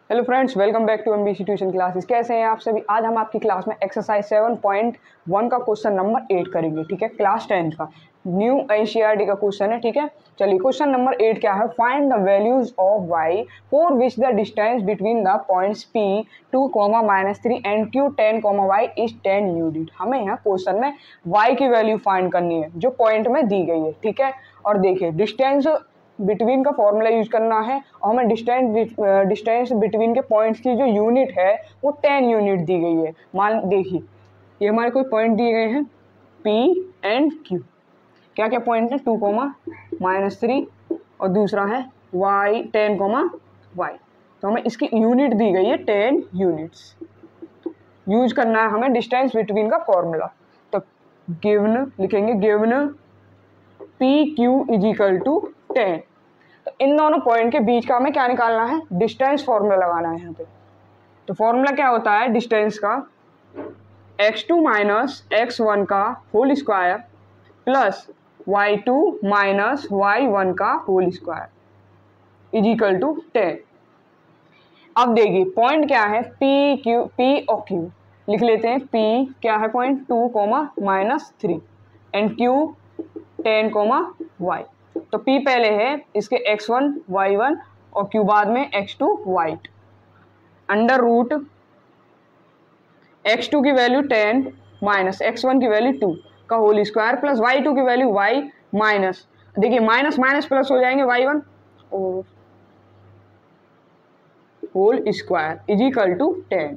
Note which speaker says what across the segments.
Speaker 1: Hello friends, welcome back to MBC tuition classes. कैसे हैं आप सभी। आज हम आपकी क्लास में एक्सरसाइज 7.1 का क्वेश्चन नंबर 8 करेंगे। ठीक है, क्लास 10 का न्यू एनसीईआरटी का क्वेश्चन है। ठीक है, चलिए क्वेश्चन नंबर 8 क्या है। Find the values of y for which the distance between the points p 2, -3 and q 10, y is 10 unit. हमें यहाँ क्वेश्चन में y की वैल्यू फाइंड करनी है जो पॉइंट में दी गई है। ठीक है, और देखिए डिस्टेंस बिटवीन का फॉर्मूला यूज करना है और हमें डिस्टेंस बिटवीन के पॉइंट्स की जो यूनिट है वो 10 यूनिट दी गई है। मान देखिए ये हमारे कोई पॉइंट दिए गए हैं P एंड Q। क्या क्या पॉइंट है 2, -3 और दूसरा है y 10, y। तो हमें इसकी यूनिट दी गई है 10 यूनिट्स। यूज करना है हमें डिस्टेंस बिटवीन का फॉर्मूला। तो गिवन लिखेंगे, given PQ is equal to 10। तो इन दोनों पॉइंट के बीच का हमें क्या निकालना है, डिस्टेंस फॉर्मूला लगाना है यहाँ पे। तो फॉर्मूला क्या होता है डिस्टेंस का, x2 माइनस x1 का whole square plus y2 minus y1 का whole square is equal to 10। अब देखिए पॉइंट क्या है P और Q लिख लेते हैं। P क्या है पॉइंट 2, -3 एंड Q 10, y। तो P पहले है इसके x1 y1 और Q बाद में x2 y2। Under root x2 की वैल्यू 10 माइनस x1 की वैल्यू 2 का होल स्क्वायर प्लस y2 की वैल्यू y माइनस, देखिए माइनस माइनस प्लस हो जाएंगे y1 और whole square is equal to 10।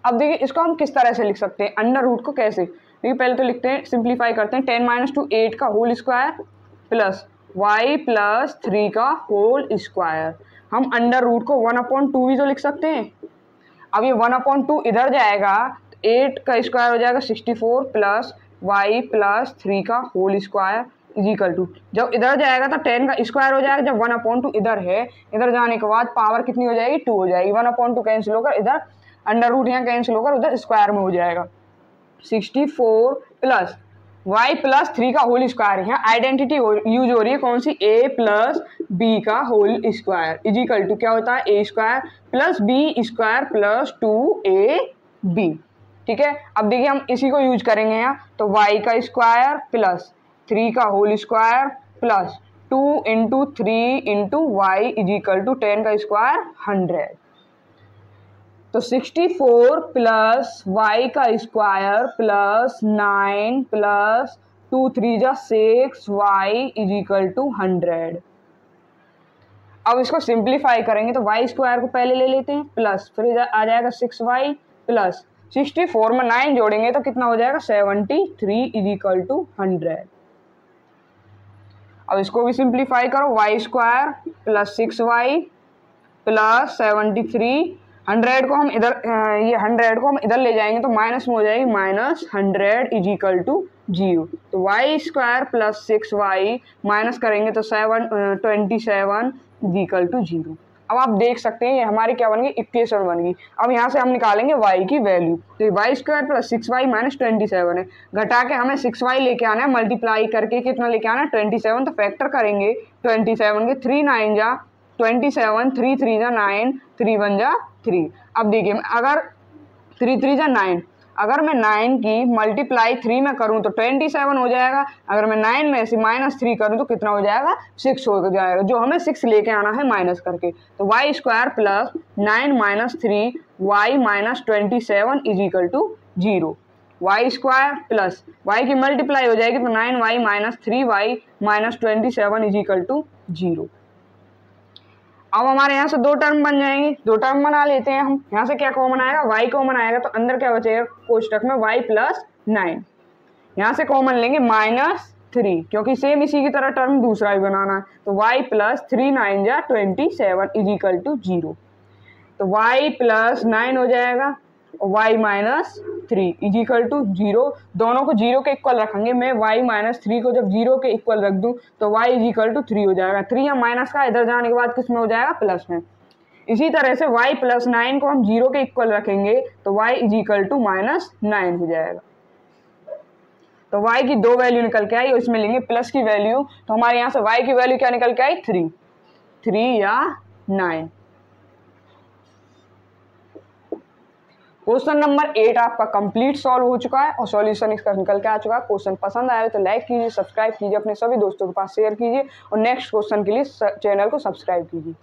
Speaker 1: अब देखिए इसको हम किस तरह से लिख सकते हैं, अंडर रूट को कैसे। देखिए पहले तो लिखते हैं, सिंप्लीफाई करते हैं। 10 - 2 8 का whole square plus y plus 3 का होल स्क्वायर। हम अंडर रूट को 1/2 भी तो लिख सकते हैं। अब ये 1/2 इधर जाएगा तो 8 का स्क्वायर हो जाएगा 64 प्लस y प्लस 3 का whole square is equal to, जब इधर जाएगा तो 10 का स्क्वायर हो जाएगा। जब 1/2 इधर है, इधर जाने के बाद पावर कितनी हो जाएगी, 2 हो जाएगी। 1/2 कैंसिल होकर इधर अंडर रूट यहाँ कैंसिल होकर उधर स्क्वायर में हो जाएगा। 64 प्लस y प्लस 3 का होल स्क्वायर। यहाँ आइडेंटिटी यूज हो रही है कौन सी, a प्लस b का whole square is equal to क्या होता है a square plus b square plus 2ab। ठीक है, अब देखिए हम इसी को यूज करेंगे यहाँ। तो y का स्क्वायर प्लस 3 का whole square plus 2 × 3 × y is equal to 10 का स्क्वायर 100। तो 64 प्लस y का स्क्वायर प्लस 9 प्लस 2 3 जा 6 y इज इक्वल टू 100। अब इसको सिंप्लीफाई करेंगे तो y स्क्वायर को पहले ले लेते हैं प्लस, फिर आ जाएगा 6y प्लस 64 में 9 जोड़ेंगे तो कितना हो जाएगा 73 इज इक्वल टू 100। अब इसको भी सिंप्लीफाई करो, y square plus 6y plus 73। 100 को हम इधर ये 100 को हम इधर ले जाएंगे तो माइनस में हो जाएगी -100 इज इक्वल टू 0। तो y square plus 6y minus करेंगे तो 27 इज इक्वल टू 0। अब आप देख सकते हैं ये हमारी क्या बन गई, इक्वेशन बन गई। अब यहाँ से हम निकालेंगे y की वैल्यू। तो y square plus 6y minus 27 है, घटा के हमें 6y लेके आना है, मल्टीप्लाई करके कितना लेके आना है 27। तो फैक्टर करेंगे 27 के 3 9 जा 27, 3 3 जा 9, 3 1 जा 3। अब देखिए अगर 3 3 जा 9, अगर मैं 9 की मल्टीप्लाई 3 में करूं तो 27 हो जाएगा। अगर मैं 9 में से -3 करूं तो कितना हो जाएगा, 6 हो जाएगा, जो हमें 6 लेके आना है माइनस करके। तो y square plus 9 - 3 y minus 27 is equal to 0। y square plus y की मल्टीप्लाई हो जाएगी तो 9y minus 3y minus 27 is equal to 0। अब हमारे यहाँ से दो टर्म बन जाएंगे, दो टर्म बना लेते हैं हम। यहाँ से क्या कॉमन आएगा, y कॉमन आएगा तो अंदर क्या बचेगा कोष्टक में y प्लस 9। यहाँ से कॉमन लेंगे -3, क्योंकि सेम इसी की तरह टर्म दूसरा भी बनाना है। तो y प्लस 3 9 जा 27 इज इक्वल टू 0। तो y प्लस 9 हो जाएगा और y minus 3 is equal to 0। दोनों को 0 के इक्वल रखेंगे। मैं y माइनस 3 को जब 0 के इक्वल रख दूं तो y इज इक्वल टू 3 हो जाएगा। 3 या माइनस का इधर जाने के बाद किस में हो जाएगा, प्लस में। इसी तरह से y प्लस 9 को हम 0 के इक्वल रखेंगे तो y इज इक्वल टू -9 हो जाएगा। तो y की दो वैल्यू निकल के आई और इसमें लेंगे प्लस की वैल्यू। तो हमारे यहाँ से y की वैल्यू क्या निकल के आई, 3 या 9। क्वेश्चन नंबर 8 आपका कंप्लीट सॉल्व हो चुका है और सॉल्यूशन इसका निकल के आ चुका है। क्वेश्चन पसंद आया तो लाइक कीजिए, सब्सक्राइब कीजिए, अपने सभी दोस्तों के पास शेयर कीजिए और नेक्स्ट क्वेश्चन के लिए चैनल को सब्सक्राइब कीजिए।